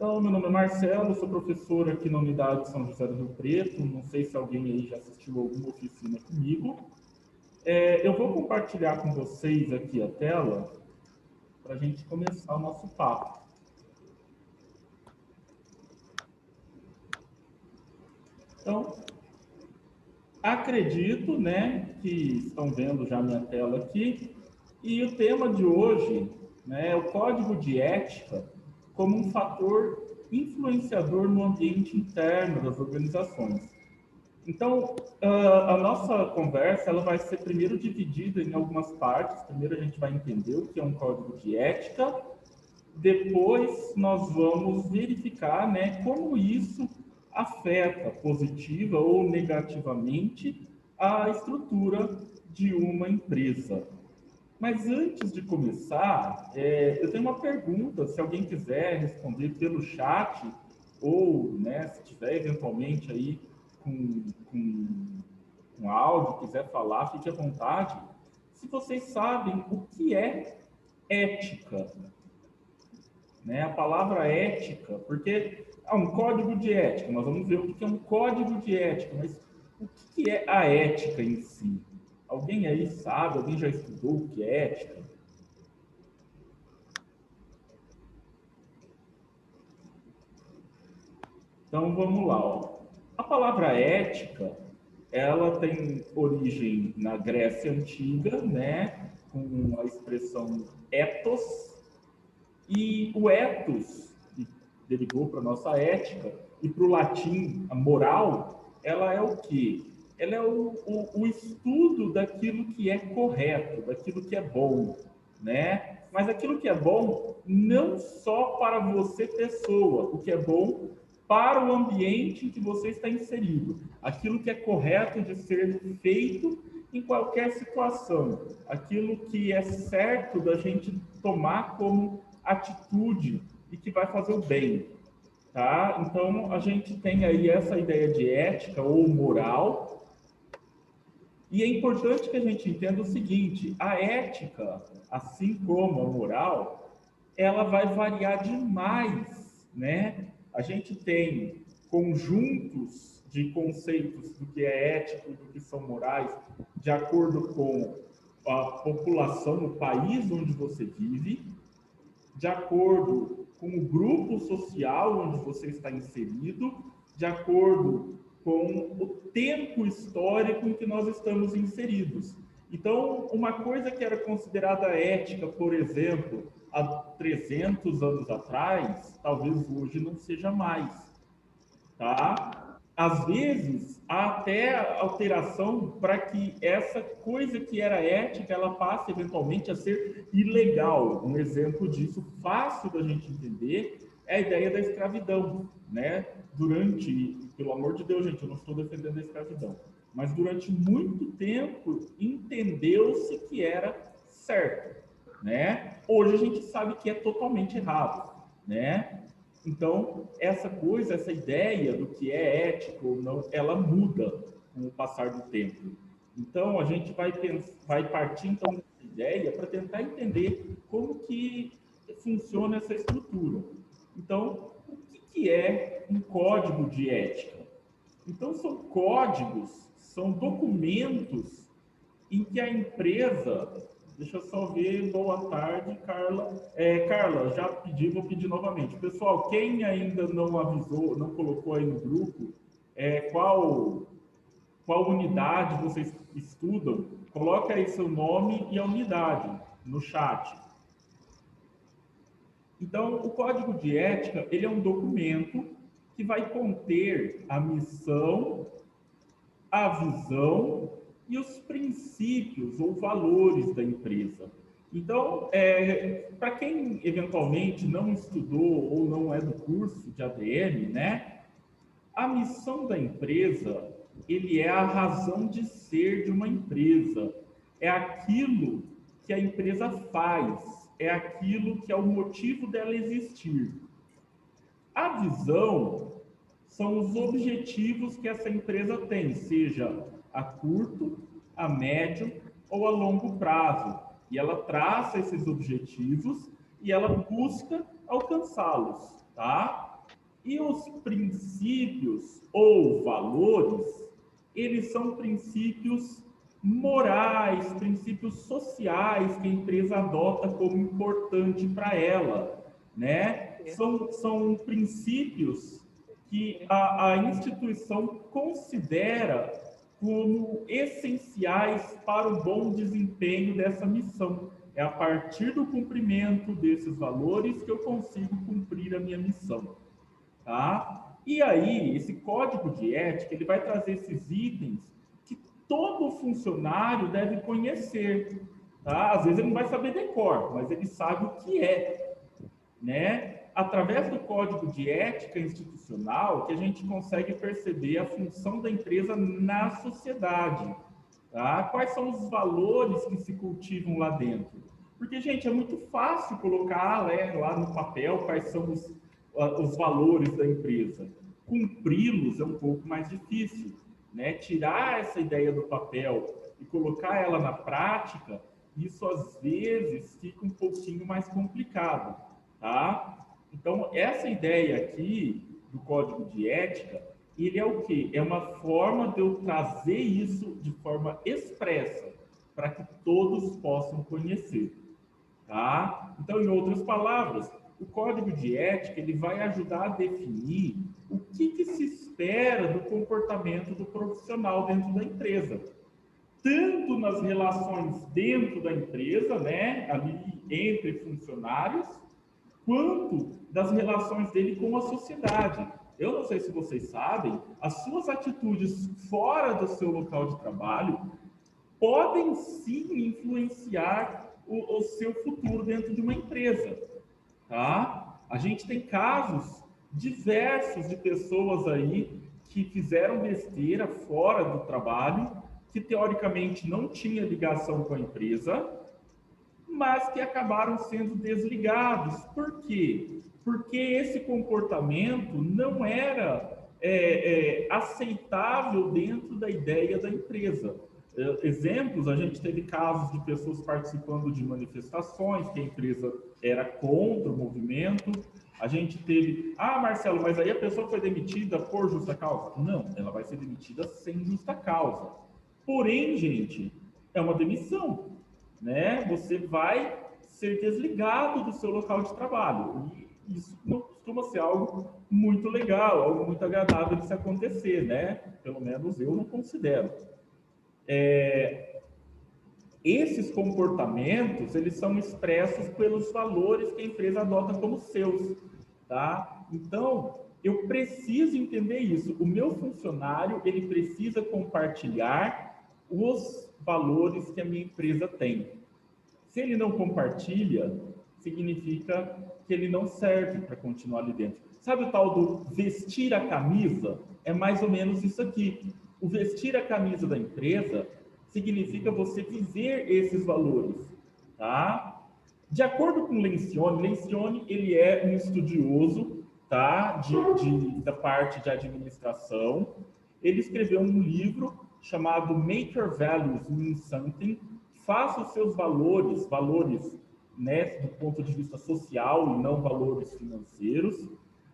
Então, meu nome é Marcelo, sou professor aqui na unidade de São José do Rio Preto. Não sei se alguém aí já assistiu alguma oficina comigo. Eu vou compartilhar com vocês aqui a tela para a gente começar o nosso papo. Então, acredito, né, que estão vendo já a minha tela aqui. E o tema de hoje, né, é o código de ética como um fator influenciador no ambiente interno das organizações. Então, a nossa conversa ela vai ser primeiro dividida em algumas partes. Primeiro a gente vai entender o que é um código de ética. Depois nós vamos verificar, né, como isso afeta positiva ou negativamente a estrutura de uma empresa. Mas antes de começar, eu tenho uma pergunta, se alguém quiser responder pelo chat, ou né, se tiver eventualmente aí com áudio, quiser falar, fique à vontade. Se vocês sabem o que é ética, né? A palavra ética, porque há um código de ética, nós vamos ver o que é um código de ética, mas o que é a ética em si? Alguém aí sabe? Alguém já estudou o que é ética? Então vamos lá. Ó. A palavra ética, ela tem origem na Grécia Antiga, né? Com a expressão ethos, e o ethos, que derivou para a nossa ética, e para o latim, a moral, ela é o quê? Ela é o estudo daquilo que é correto, daquilo que é bom, né? Mas aquilo que é bom não só para você, pessoa, o que é bom para o ambiente em que você está inserido. Aquilo que é correto de ser feito em qualquer situação. Aquilo que é certo da gente tomar como atitude e que vai fazer o bem. Tá? Então, a gente tem aí essa ideia de ética ou moral. E é importante que a gente entenda o seguinte, a ética, assim como a moral, ela vai variar demais, né? A gente tem conjuntos de conceitos do que é ético e do que são morais, de acordo com a população, o país onde você vive, de acordo com o grupo social onde você está inserido, de acordo com o tempo histórico em que nós estamos inseridos. Então, uma coisa que era considerada ética, por exemplo, há 300 anos atrás, talvez hoje não seja mais, tá? Às vezes, há até alteração para que essa coisa que era ética, ela passe eventualmente a ser ilegal. Um exemplo disso fácil da gente entender é a ideia da escravidão, né? Durante, pelo amor de Deus, gente, eu não estou defendendo a escravidão, mas durante muito tempo entendeu-se que era certo, né? Hoje a gente sabe que é totalmente errado, né? Então, essa coisa, essa ideia do que é ético ou não, ela muda com o passar do tempo. Então, a gente vai partir então dessa ideia para tentar entender como que funciona essa estrutura. Então, o que é um código de ética? Então, são códigos, são documentos em que a empresa... Deixa eu só ver. Boa tarde, Carla. Carla, já pedi, vou pedir novamente. Pessoal, quem ainda não avisou, não colocou aí no grupo, qual unidade vocês estudam, coloca aí seu nome e a unidade no chat. Então, o Código de Ética, ele é um documento que vai conter a missão, a visão e os princípios ou valores da empresa. Então, para quem eventualmente não estudou ou não é do curso de ADM, né, a missão da empresa, ele é a razão de ser de uma empresa, é aquilo que a empresa faz, é aquilo que é o motivo dela existir. A visão são os objetivos que essa empresa tem, seja a curto, a médio ou a longo prazo. E ela traça esses objetivos e ela busca alcançá-los, tá? E os princípios ou valores, eles são princípios morais, princípios sociais que a empresa adota como importante para ela, né? São princípios que a instituição considera como essenciais para o bom desempenho dessa missão. É a partir do cumprimento desses valores que eu consigo cumprir a minha missão, tá? E aí, esse código de ética, ele vai trazer esses itens que todo funcionário deve conhecer, tá? Às vezes ele não vai saber decor, mas ele sabe o que é, né? Através do código de ética institucional que a gente consegue perceber a função da empresa na sociedade, tá? Quais são os valores que se cultivam lá dentro? Porque, gente, é muito fácil colocar, né, lá no papel quais são os valores da empresa. Cumpri-los é um pouco mais difícil, né? Tirar essa ideia do papel e colocar ela na prática, isso às vezes fica um pouquinho mais complicado, tá? Então, essa ideia aqui do código de ética, ele é o quê? É uma forma de eu trazer isso de forma expressa, para que todos possam conhecer, tá? Então, em outras palavras, o código de ética, ele vai ajudar a definir o que se espera do comportamento do profissional dentro da empresa, tanto nas relações dentro da empresa, né, ali entre funcionários, quanto das relações dele com a sociedade. Eu não sei se vocês sabem, as suas atitudes fora do seu local de trabalho podem sim influenciar o seu futuro dentro de uma empresa, tá? A gente tem casos diversos de pessoas aí que fizeram besteira fora do trabalho, que teoricamente não tinha ligação com a empresa, mas que acabaram sendo desligados. Por quê? Porque esse comportamento não era aceitável dentro da ideia da empresa. Exemplos, a gente teve casos de pessoas participando de manifestações que a empresa era contra o movimento. A gente teve, Marcelo, mas aí a pessoa foi demitida por justa causa? Não, ela vai ser demitida sem justa causa. Porém, gente, é uma demissão, né? Você vai ser desligado do seu local de trabalho. E isso não costuma ser algo muito legal, algo muito agradável de se acontecer, né? Pelo menos eu não considero. Esses comportamentos, eles são expressos pelos valores que a empresa adota como seus, tá? Então, eu preciso entender isso. O meu funcionário, ele precisa compartilhar os valores que a minha empresa tem. Se ele não compartilha, significa que ele não serve para continuar ali dentro. Sabe o tal do vestir a camisa? É mais ou menos isso aqui. O vestir a camisa da empresa significa você viver esses valores, tá? De acordo com Lencioni ele é um estudioso, tá? Da parte de administração. Ele escreveu um livro chamado Make Your Values Mean Something. Faça os seus valores, né, do ponto de vista social e não valores financeiros,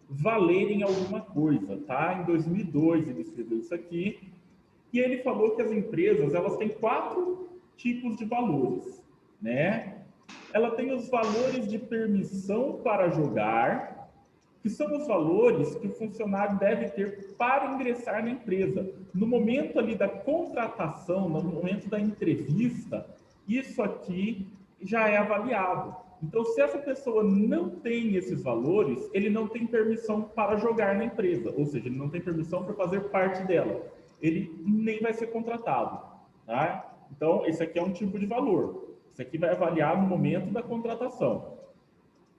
valerem alguma coisa, tá? Em 2002 ele escreveu isso aqui, e ele falou que as empresas, elas têm 4 tipos de valores, né? Ela tem os valores de permissão para jogar, que são os valores que o funcionário deve ter para ingressar na empresa. No momento ali da contratação, no momento da entrevista, isso aqui já é avaliado. Então, se essa pessoa não tem esses valores, ele não tem permissão para jogar na empresa, ou seja, ele não tem permissão para fazer parte dela. Ele nem vai ser contratado, tá? Então, esse aqui é um tipo de valor. Esse aqui vai avaliar no momento da contratação.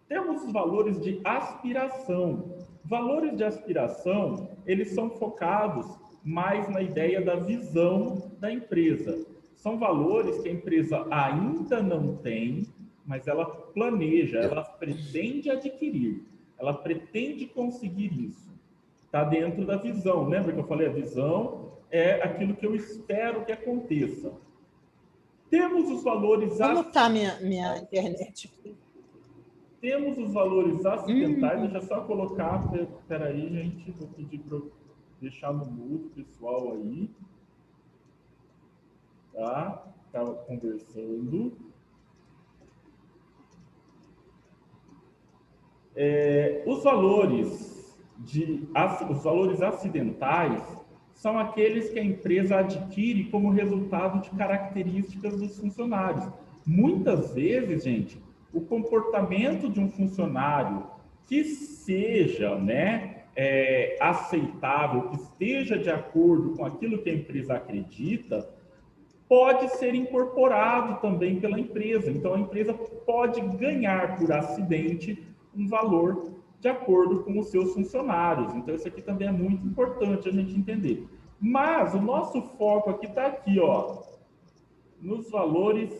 Temos os valores de aspiração. Valores de aspiração, eles são focados mais na ideia da visão da empresa. São valores que a empresa ainda não tem, mas ela planeja, ela pretende adquirir, ela pretende conseguir isso. Está dentro da visão. Lembra que eu falei? A visão é aquilo que eu espero que aconteça. Temos os valores... Como está minha internet? Temos os valores acidentais, deixa eu só colocar, espera aí, gente, vou pedir para deixar no mudo, pessoal, aí, tá? Estava conversando. Os valores acidentais são aqueles que a empresa adquire como resultado de características dos funcionários. Muitas vezes, gente, o comportamento de um funcionário que seja, né, aceitável, que esteja de acordo com aquilo que a empresa acredita, pode ser incorporado também pela empresa. Então, a empresa pode ganhar por acidente um valor de acordo com os seus funcionários. Então, isso aqui também é muito importante a gente entender. Mas o nosso foco aqui está aqui, ó, nos valores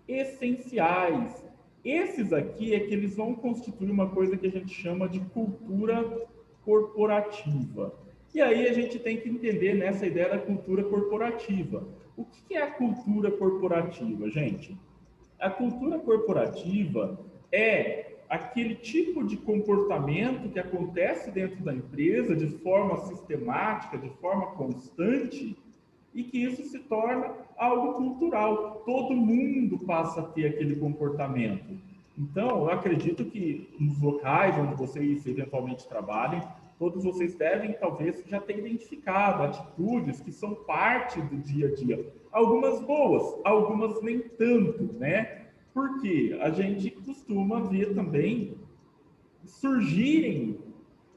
essenciais. Esses aqui é que eles vão constituir uma coisa que a gente chama de cultura corporativa. E aí a gente tem que entender nessa ideia da cultura corporativa. O que é a cultura corporativa, gente? A cultura corporativa é aquele tipo de comportamento que acontece dentro da empresa de forma sistemática, de forma constante, e que isso se torna algo cultural. Todo mundo passa a ter aquele comportamento. Então, eu acredito que nos locais onde vocês eventualmente trabalhem, todos vocês devem, talvez, já ter identificado atitudes que são parte do dia a dia. Algumas boas, algumas nem tanto, né? Porque a gente costuma ver também surgirem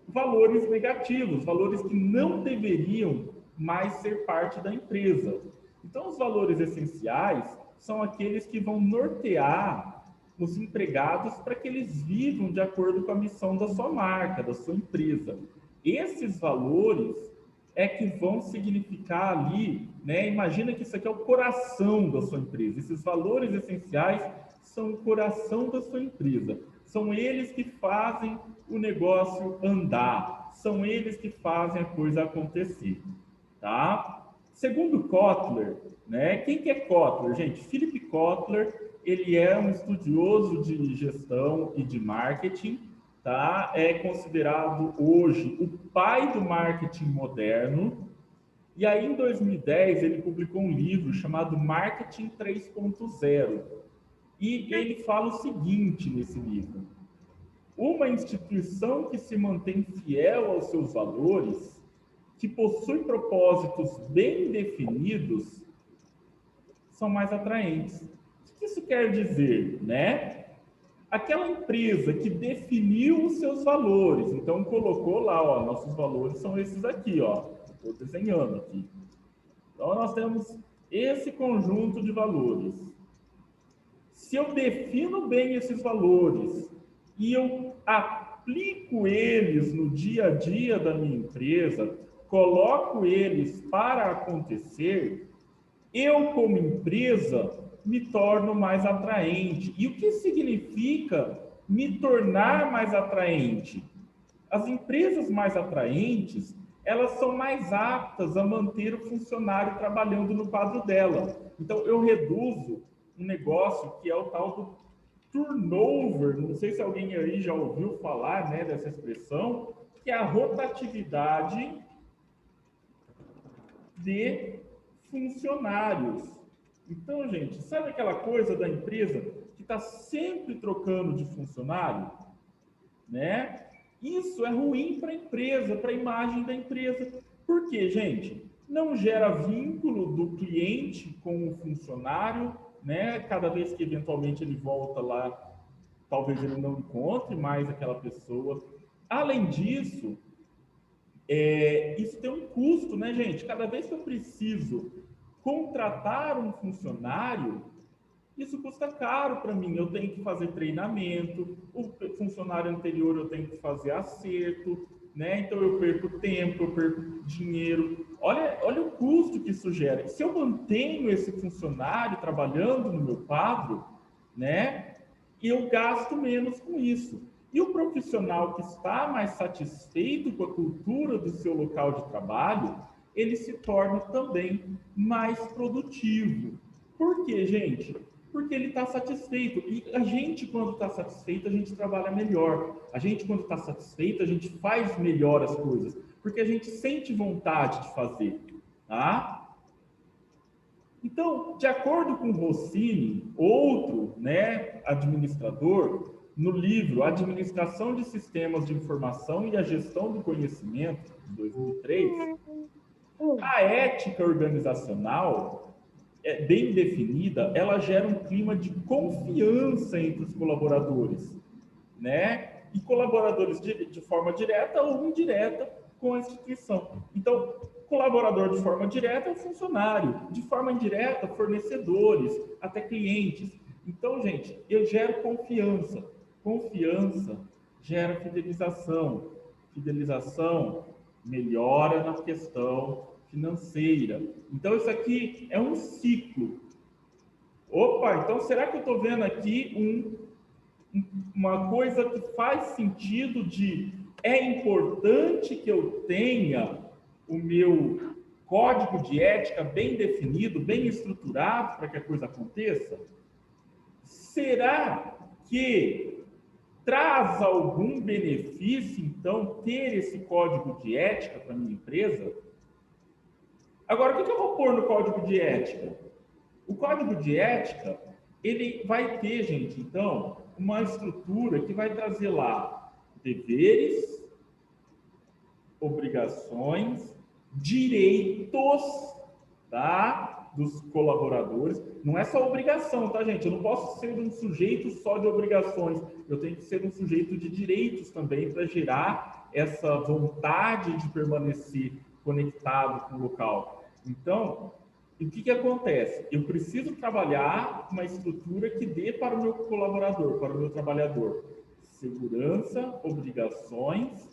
valores negativos, valores que não deveriam mais ser parte da empresa. Então, os valores essenciais são aqueles que vão nortear os empregados para que eles vivam de acordo com a missão da sua marca, da sua empresa. Esses valores é que vão significar ali, né? Imagina que isso aqui é o coração da sua empresa. Esses valores essenciais são o coração da sua empresa. São eles que fazem o negócio andar. São eles que fazem a coisa acontecer, tá? Segundo Kotler, né? Quem que é Kotler, gente? Philip Kotler, ele é um estudioso de gestão e de marketing, tá? É considerado hoje o pai do marketing moderno. E aí, em 2010, ele publicou um livro chamado Marketing 3.0. E ele fala o seguinte nesse livro: uma instituição que se mantém fiel aos seus valores, que possui propósitos bem definidos, são mais atraentes. O que isso quer dizer, né? Aquela empresa que definiu os seus valores, então colocou lá, ó, nossos valores são esses aqui, ó, estou desenhando aqui. Então nós temos esse conjunto de valores. Se eu defino bem esses valores e eu aplico eles no dia a dia da minha empresa, coloco eles para acontecer, eu, como empresa, me torno mais atraente. E o que significa me tornar mais atraente? As empresas mais atraentes, elas são mais aptas a manter o funcionário trabalhando no quadro dela. Então, eu reduzo um negócio que é o tal do turnover, não sei se alguém aí já ouviu falar, né, dessa expressão, que é a rotatividade de funcionários. Então, gente, sabe aquela coisa da empresa que está sempre trocando de funcionário, né? Isso é ruim para a empresa, para a imagem da empresa. Por quê, gente? Não gera vínculo do cliente com o funcionário, né? Cada vez que eventualmente ele volta lá, talvez ele não encontre mais aquela pessoa. Além disso, isso tem um custo, né, gente? Cada vez que eu preciso contratar um funcionário, isso custa caro para mim. Eu tenho que fazer treinamento, o funcionário anterior eu tenho que fazer acerto, né? Então eu perco tempo, eu perco dinheiro. Olha o custo que isso gera. Se eu mantenho esse funcionário trabalhando no meu quadro, né? Eu gasto menos com isso. E o profissional que está mais satisfeito com a cultura do seu local de trabalho, ele se torna também mais produtivo. Por quê, gente? Porque ele está satisfeito. E a gente, quando está satisfeito, a gente trabalha melhor. A gente, quando está satisfeito, a gente faz melhor as coisas. Porque a gente sente vontade de fazer. Tá? Então, de acordo com Rossini, outro, né, administrador, no livro Administração de Sistemas de Informação e a Gestão do Conhecimento, de 2003, a ética organizacional, bem definida, ela gera um clima de confiança entre os colaboradores, né? E colaboradores de forma direta ou indireta com a instituição. Então, colaborador de forma direta é o funcionário, de forma indireta, fornecedores, até clientes. Então, gente, eu gero confiança. Confiança gera fidelização. Fidelização melhora na questão financeira. Então, isso aqui é um ciclo. Opa, então será que eu estou vendo aqui uma coisa que faz sentido de é importante que eu tenha o meu código de ética bem definido, bem estruturado para que a coisa aconteça? Será que traz algum benefício, então, ter esse código de ética para a minha empresa? Agora, o que eu vou pôr no código de ética? O código de ética, ele vai ter, gente, então, uma estrutura que vai trazer lá deveres, obrigações, direitos, tá? Dos colaboradores. Não é só obrigação, tá, gente? Eu não posso ser um sujeito só de obrigações. Eu tenho que ser um sujeito de direitos também para gerar essa vontade de permanecer conectado com o local. Então, o que acontece? Eu preciso trabalhar uma estrutura que dê para o meu colaborador, para o meu trabalhador, segurança, obrigações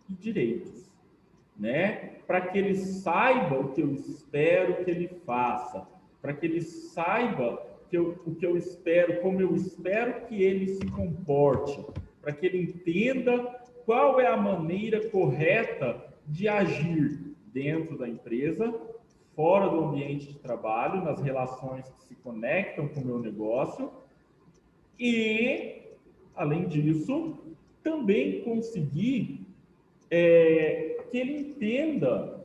e direitos, né? Para que ele saiba o que eu espero que ele faça, para que ele saiba o que eu espero, como eu espero que ele se comporte, para que ele entenda qual é a maneira correta de agir dentro da empresa, fora do ambiente de trabalho, nas relações que se conectam com o meu negócio e, além disso, também conseguir que ele entenda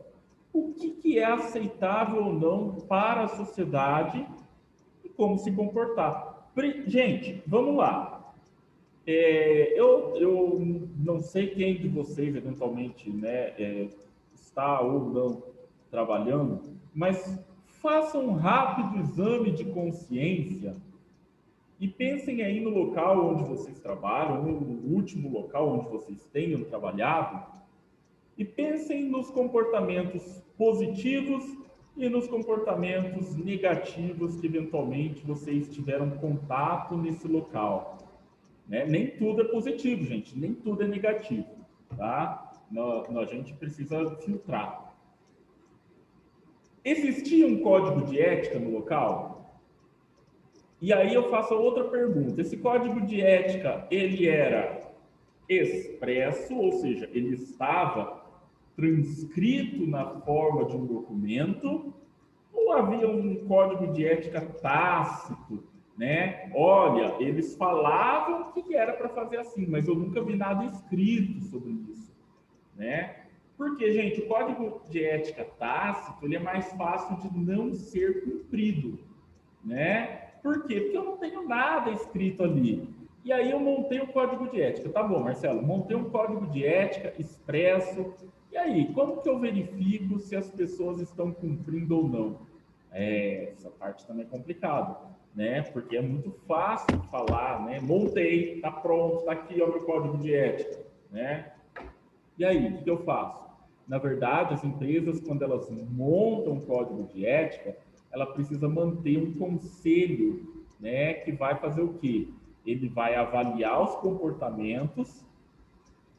o que é aceitável ou não para a sociedade e como se comportar. Gente, vamos lá. Eu não sei quem de vocês, eventualmente, né, está ou não trabalhando, mas façam um rápido exame de consciência e pensem aí no local onde vocês trabalham, no último local onde vocês tenham trabalhado, e pensem nos comportamentos positivos e nos comportamentos negativos que eventualmente vocês tiveram contato nesse local. Né? Nem tudo é positivo, gente, nem tudo é negativo, tá? A gente precisa filtrar. Existia um código de ética no local? E aí eu faço outra pergunta. Esse código de ética, ele era expresso, ou seja, ele estava transcrito na forma de um documento, ou havia um código de ética tácito, né? Olha, eles falavam que era para fazer assim, mas eu nunca vi nada escrito sobre isso, né? Porque, gente, o código de ética tácito, ele é mais fácil de não ser cumprido, né? Por quê? Porque eu não tenho nada escrito ali. E aí eu montei o código de ética. Tá bom, Marcelo, montei um código de ética expresso. E aí, como que eu verifico se as pessoas estão cumprindo ou não? Essa parte também é complicada, né? Porque é muito fácil falar, né? Montei, tá pronto, tá aqui ó, meu código de ética, né? E aí, o que eu faço? Na verdade, as empresas, quando elas montam um código de ética, ela precisa manter um conselho, né? Que vai fazer o quê? Ele vai avaliar os comportamentos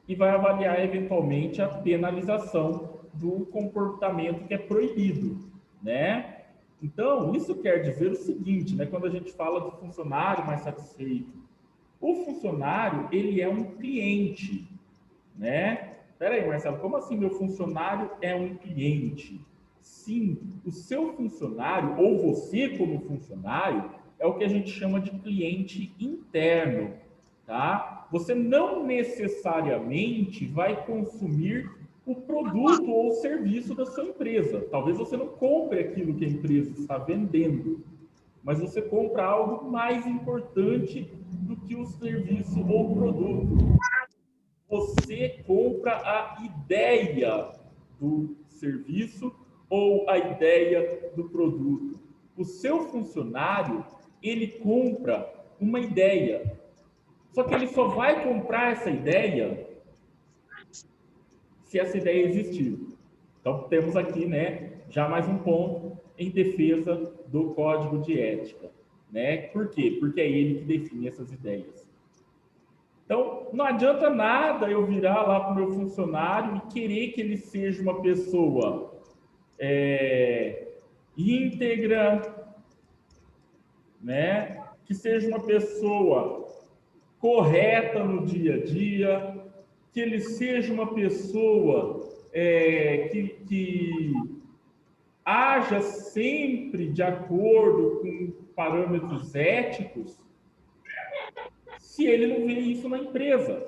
e vai avaliar eventualmente a penalização do comportamento que é proibido, né? Então, isso quer dizer o seguinte, né? Quando a gente fala do funcionário mais satisfeito, o funcionário, ele é um cliente, né? Espera aí, Marcelo, como assim meu funcionário é um cliente? Sim, o seu funcionário, ou você como funcionário, é o que a gente chama de cliente interno, tá? Você não necessariamente vai consumir o produto ou o serviço da sua empresa. Talvez você não compre aquilo que a empresa está vendendo, mas você compra algo mais importante do que o serviço ou o produto. Você compra a ideia do serviço ou a ideia do produto. O seu funcionário, ele compra uma ideia. Só que ele só vai comprar essa ideia se essa ideia existir. Então, temos aqui, né, já mais um ponto em defesa do código de ética. Né? Por quê? Porque é ele que define essas ideias. Então, não adianta nada eu virar lá para o meu funcionário e querer que ele seja uma pessoa íntegra, né? Que seja uma pessoa correta no dia a dia, que ele seja uma pessoa que haja sempre de acordo com parâmetros éticos, se ele não vê isso na empresa,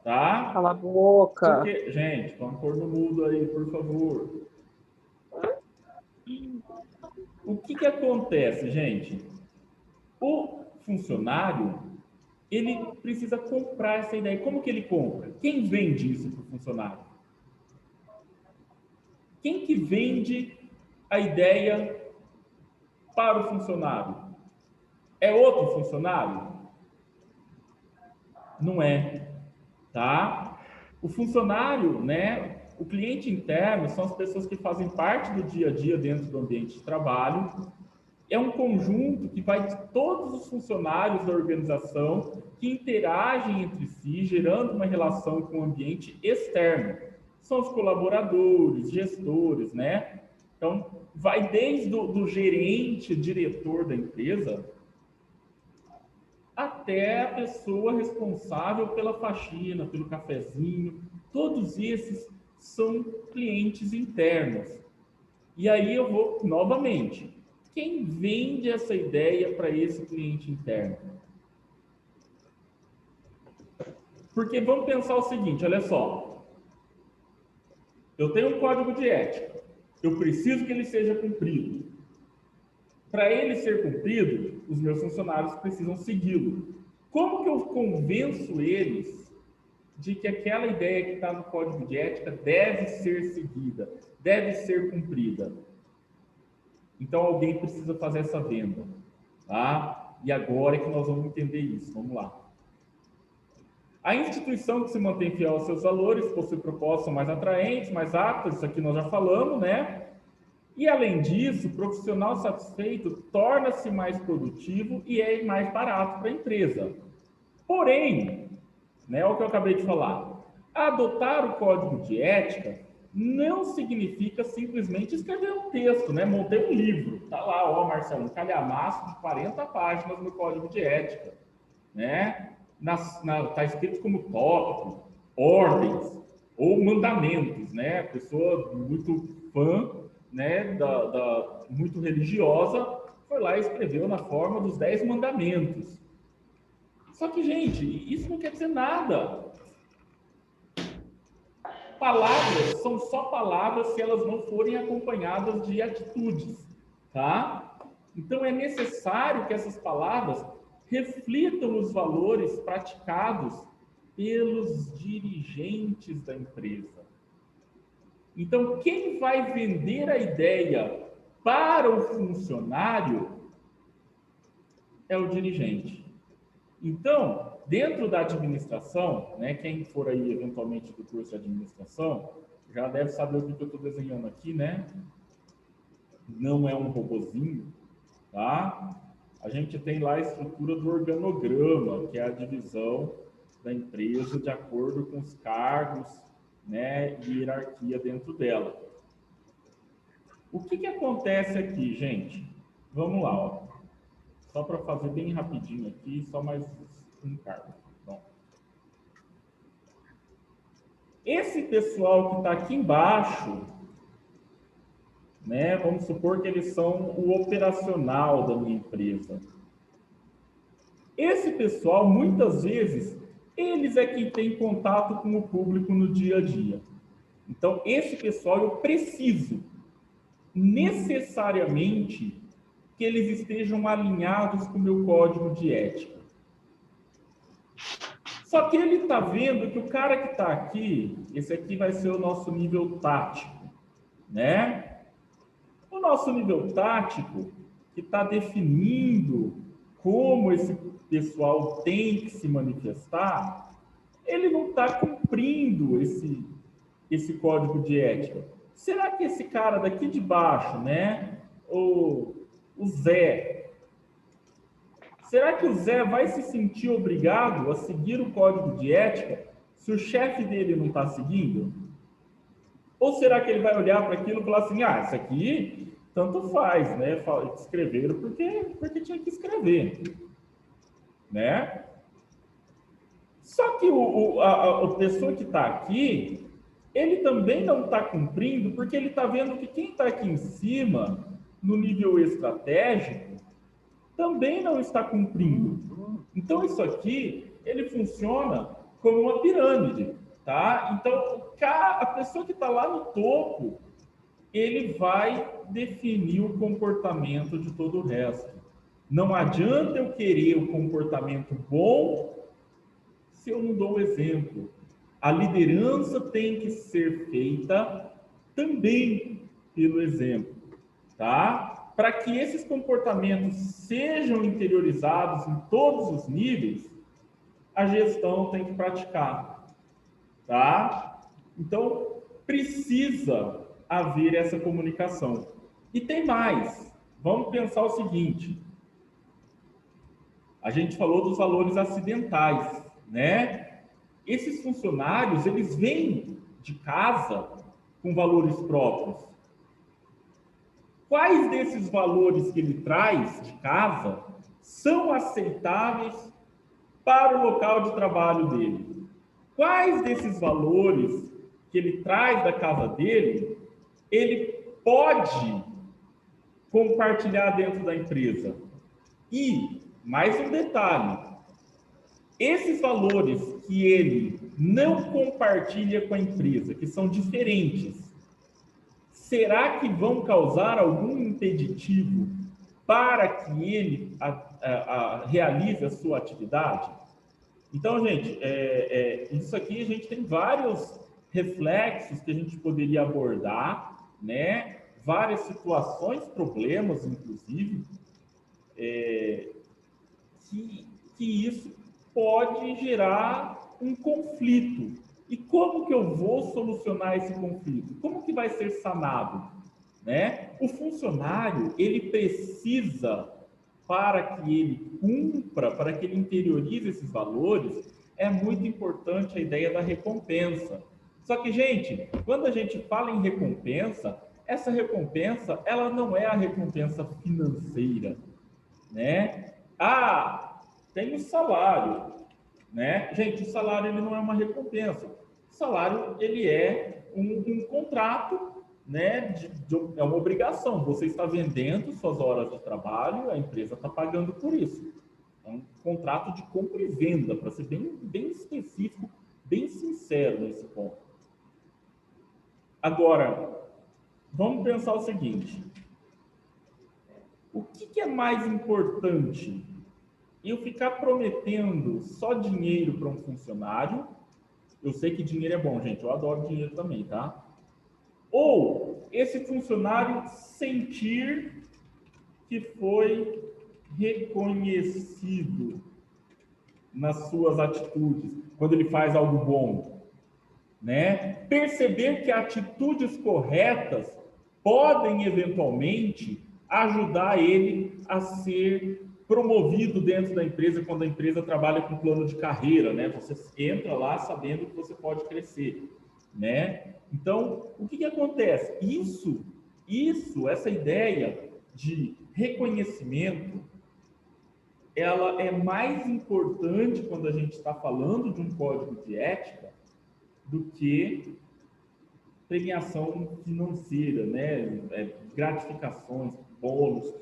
tá? Cala a boca. Porque, gente, vamos pôr no mudo aí, por favor. O que acontece, gente? O funcionário, ele precisa comprar essa ideia. Como que ele compra? Quem vende isso para o funcionário? Quem que vende a ideia para o funcionário? É outro funcionário? Não é, tá? O funcionário, né? O cliente interno são as pessoas que fazem parte do dia a dia dentro do ambiente de trabalho. É um conjunto que vai de todos os funcionários da organização que interagem entre si, gerando uma relação com o ambiente externo. São os colaboradores, gestores, né? Então, vai desde do gerente, diretor da empresa, até a pessoa responsável pela faxina, pelo cafezinho. Todos esses são clientes internos. E aí eu vou novamente. Quem vende essa ideia para esse cliente interno? Porque vamos pensar o seguinte, olha só. Eu tenho um código de ética. Eu preciso que ele seja cumprido. Para ele ser cumprido, os meus funcionários precisam segui-lo. Como que eu convenço eles de que aquela ideia que está no código de ética deve ser seguida, deve ser cumprida? Então, alguém precisa fazer essa venda, tá? E agora é que nós vamos entender isso. Vamos lá. A instituição que se mantém fiel aos seus valores possui propostas mais atraentes, mais aptas, isso aqui nós já falamos, né? E, além disso, o profissional satisfeito torna-se mais produtivo e é mais barato para a empresa. Porém, né, é o que eu acabei de falar, adotar o código de ética não significa simplesmente escrever um texto, né? Montei um livro, tá lá, ó, Marcelo, um calhamaço de 40 páginas no código de ética, né? Tá escrito como tópico, ordens ou mandamentos, né? Pessoa muito fã, né? Muito religiosa, foi lá e escreveu na forma dos 10 mandamentos. Só que, gente, isso não quer dizer nada. Palavras são só palavras se elas não forem acompanhadas de atitudes, tá? Então é necessário que essas palavras reflitam os valores praticados pelos dirigentes da empresa. Então, quem vai vender a ideia para o funcionário é o dirigente. Então, dentro da administração, né, quem for aí eventualmente do curso de administração, já deve saber o que eu estou desenhando aqui, né? Não é um robozinho, tá? A gente tem lá a estrutura do organograma, que é a divisão da empresa de acordo com os cargos, né, e hierarquia dentro dela. O que acontece aqui, gente? Vamos lá, ó. Só para fazer bem rapidinho aqui, só mais um cargo. Bom. Esse pessoal que está aqui embaixo, né? Vamos supor que eles são o operacional da minha empresa. Esse pessoal, muitas vezes, eles é quem tem contato com o público no dia a dia. Então, esse pessoal eu preciso necessariamente que eles estejam alinhados com o meu código de ética. Só que ele está vendo que o cara que está aqui, esse aqui vai ser o nosso nível tático, né? O nosso nível tático, que está definindo como esse pessoal tem que se manifestar, ele não está cumprindo esse código de ética. Será que esse cara daqui de baixo, né, o Zé, será que o Zé vai se sentir obrigado a seguir o código de ética se o chefe dele não está seguindo? Ou será que ele vai olhar para aquilo e falar assim, ah, isso aqui tanto faz, né? Escreveram porque tinha que escrever, né? Só que a pessoa que está aqui, ele também não está cumprindo, porque ele está vendo que quem está aqui em cima, no nível estratégico, também não está cumprindo. Então, isso aqui, ele funciona como uma pirâmide, tá? Então, a pessoa que está lá no topo, ele vai definir o comportamento de todo o resto. Não adianta eu querer o comportamento bom se eu não dou o exemplo. A liderança tem que ser feita também pelo exemplo, tá? Para que esses comportamentos sejam interiorizados em todos os níveis, a gestão tem que praticar, tá? Então, precisa haver essa comunicação. E tem mais. Vamos pensar o seguinte. A gente falou dos valores acidentais, né? Esses funcionários, eles vêm de casa com valores próprios. Quais desses valores que ele traz de casa são aceitáveis para o local de trabalho dele? Quais desses valores que ele traz da casa dele, ele pode compartilhar dentro da empresa? E, mais um detalhe, esses valores que ele não compartilha com a empresa, que são diferentes, será que vão causar algum impeditivo para que ele realize a sua atividade? Então, gente, isso aqui a gente tem vários reflexos que a gente poderia abordar, né? Várias situações, problemas, inclusive, que isso pode gerar um conflito. E como que eu vou solucionar esse conflito? Como que vai ser sanado? Né? O funcionário, ele precisa, para que ele cumpra, para que ele interiorize esses valores, é muito importante a ideia da recompensa. Só que, gente, quando a gente fala em recompensa, essa recompensa, ela não é a recompensa financeira, né? Ah, tem o salário, né? Gente, o salário ele não é uma recompensa. O salário ele é um contrato, né? É uma obrigação. Você está vendendo suas horas de trabalho, a empresa está pagando por isso. É um contrato de compra e venda, para ser bem específico, bem sincero nesse ponto. Agora, vamos pensar o seguinte: o que é mais importante? Eu ficar prometendo só dinheiro para um funcionário? Eu sei que dinheiro é bom, gente, eu adoro dinheiro também, tá? Ou esse funcionário sentir que foi reconhecido nas suas atitudes, quando ele faz algo bom, né? Perceber que atitudes corretas podem eventualmente ajudar ele a ser promovido dentro da empresa quando a empresa trabalha com plano de carreira, né? Você entra lá sabendo que você pode crescer, né? Então, o que acontece? Essa ideia de reconhecimento, ela é mais importante quando a gente está falando de um código de ética do que premiação financeira, né? Gratificações, bônus.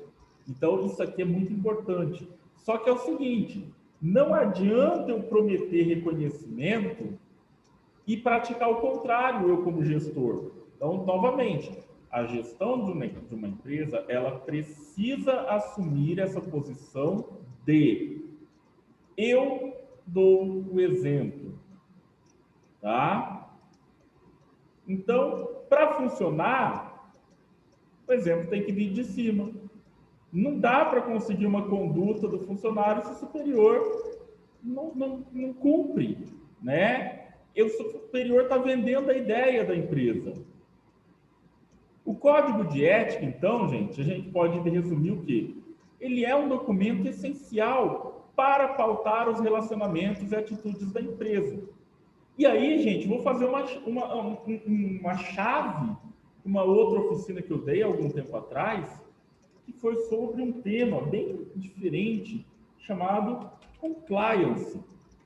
Então, isso aqui é muito importante. Só que é o seguinte, não adianta eu prometer reconhecimento e praticar o contrário, eu como gestor. Então, novamente, a gestão de uma empresa, ela precisa assumir essa posição de eu dou o exemplo, tá? Então, para funcionar, o exemplo tem que vir de cima. Não dá para conseguir uma conduta do funcionário se o superior não cumpre, né? E o superior está vendendo a ideia da empresa. O código de ética, então, gente, a gente pode resumir o quê? Ele é um documento essencial para pautar os relacionamentos e atitudes da empresa. E aí, gente, vou fazer uma chave, uma outra oficina que eu dei há algum tempo atrás, que foi sobre um tema bem diferente, chamado compliance,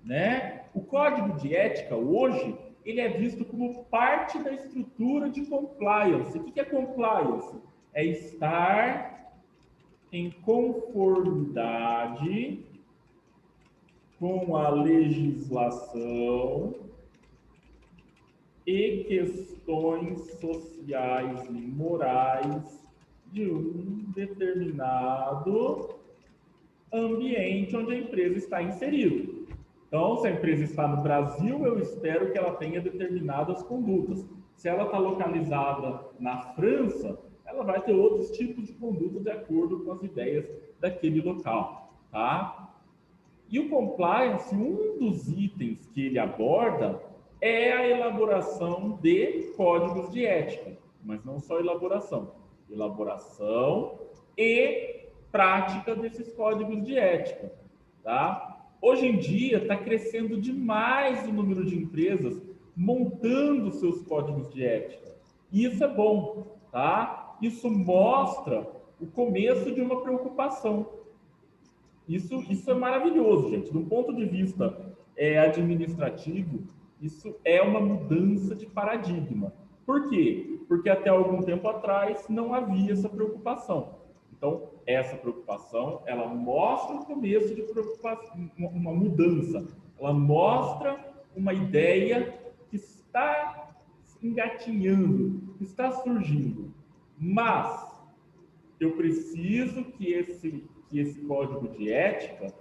né? O código de ética hoje, ele é visto como parte da estrutura de compliance. O que é compliance? É estar em conformidade com a legislação e questões sociais e morais de um determinado ambiente onde a empresa está inserida. Então, se a empresa está no Brasil, eu espero que ela tenha determinadas condutas. Se ela está localizada na França, ela vai ter outros tipos de conduta de acordo com as ideias daquele local, tá? E o compliance, um dos itens que ele aborda é a elaboração de códigos de ética, mas não só elaboração, elaboração e prática desses códigos de ética, tá? Hoje em dia está crescendo demais o número de empresas montando seus códigos de ética. E isso é bom, tá? Isso mostra o começo de uma preocupação. Isso é maravilhoso, gente. Do ponto de vista administrativo, isso é uma mudança de paradigma. Por quê? Porque até algum tempo atrás não havia essa preocupação. Então, essa preocupação, ela mostra o começo de preocupação, uma mudança. Ela mostra uma ideia que está engatinhando, que está surgindo. Mas eu preciso que esse código de ética,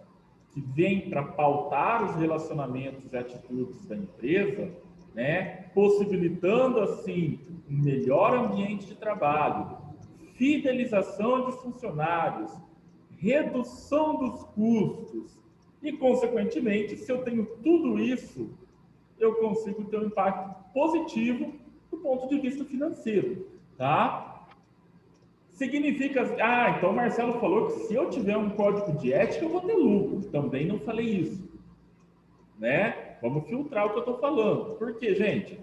que vem para pautar os relacionamentos e atitudes da empresa, né, possibilitando assim um melhor ambiente de trabalho, fidelização de funcionários, redução dos custos e, consequentemente, se eu tenho tudo isso, eu consigo ter um impacto positivo do ponto de vista financeiro, tá? Significa, então o Marcelo falou que se eu tiver um código de ética, eu vou ter lucro. Também não falei isso, né? Vamos filtrar o que eu estou falando. Por quê, gente?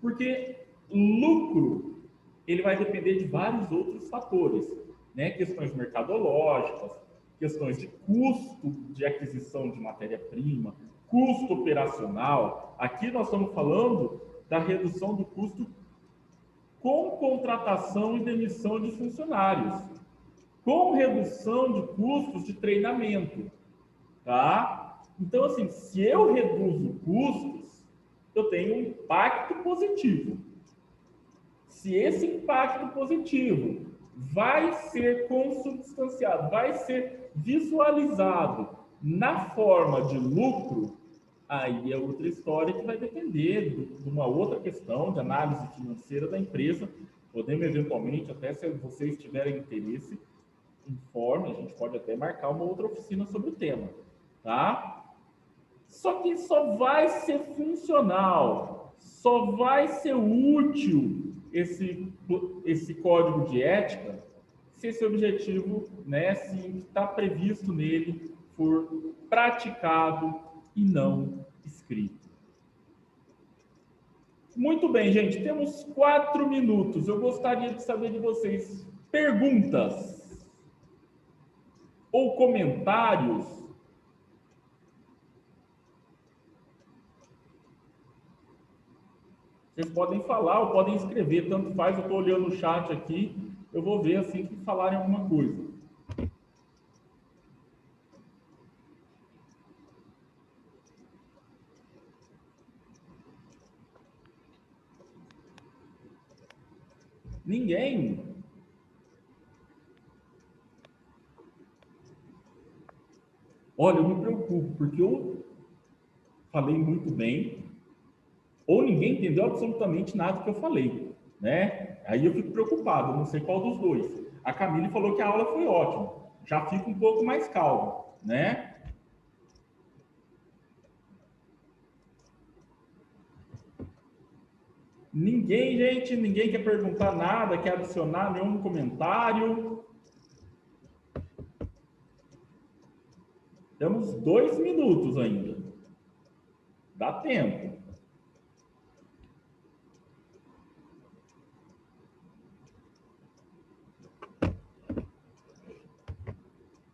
Porque lucro, ele vai depender de vários outros fatores, né? Questões mercadológicas, questões de custo de aquisição de matéria-prima, custo operacional. Aqui nós estamos falando da redução do custo com contratação e demissão de funcionários, com redução de custos de treinamento, tá? Então, assim, se eu reduzo custos, eu tenho um impacto positivo. Se esse impacto positivo vai ser consubstanciado, vai ser visualizado na forma de lucro, aí é outra história que vai depender de uma outra questão de análise financeira da empresa. Podemos, eventualmente, até se vocês tiverem interesse, informe, a gente pode até marcar uma outra oficina sobre o tema, tá? Só que só vai ser funcional, só vai ser útil esse código de ética se esse objetivo, né, se está previsto nele, for praticado e não escrito. Muito bem, gente, temos 4 minutos. Eu gostaria de saber de vocês perguntas ou comentários. Vocês podem falar ou podem escrever, tanto faz, eu estou olhando o chat aqui, eu vou ver assim que falarem alguma coisa. Ninguém? Olha, eu me preocupo, porque eu falei muito bem, ou ninguém entendeu absolutamente nada que eu falei, né? Aí eu fico preocupado, não sei qual dos dois. A Camille falou que a aula foi ótima, já fico um pouco mais calmo, né? Ninguém, gente, ninguém quer perguntar nada, quer adicionar nenhum comentário. Temos 2 minutos ainda. Dá tempo.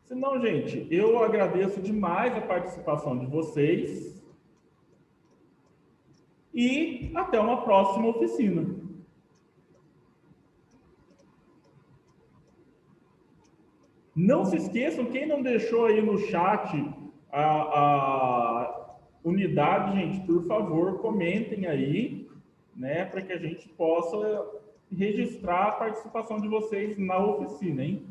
Senão, gente, eu agradeço demais a participação de vocês e até uma próxima oficina. Não se esqueçam, quem não deixou aí no chat a unidade, gente, por favor, comentem aí, né, para que a gente possa registrar a participação de vocês na oficina, hein?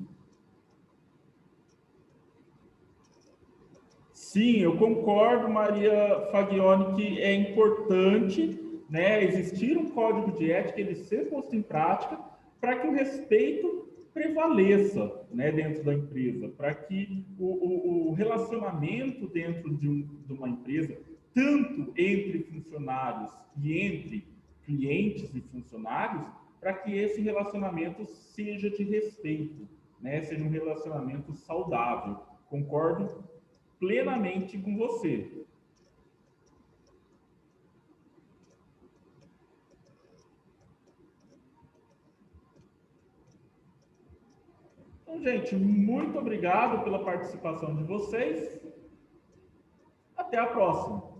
Sim, eu concordo, Maria Fagione, que é importante, né, existir um código de ética, ele ser posto em prática, para que o respeito prevaleça, né, dentro da empresa, para que o relacionamento dentro de uma empresa, tanto entre funcionários e entre clientes e funcionários, para que esse relacionamento seja de respeito, né, seja um relacionamento saudável. Concordo plenamente com você. Então, gente, muito obrigado pela participação de vocês. Até a próxima.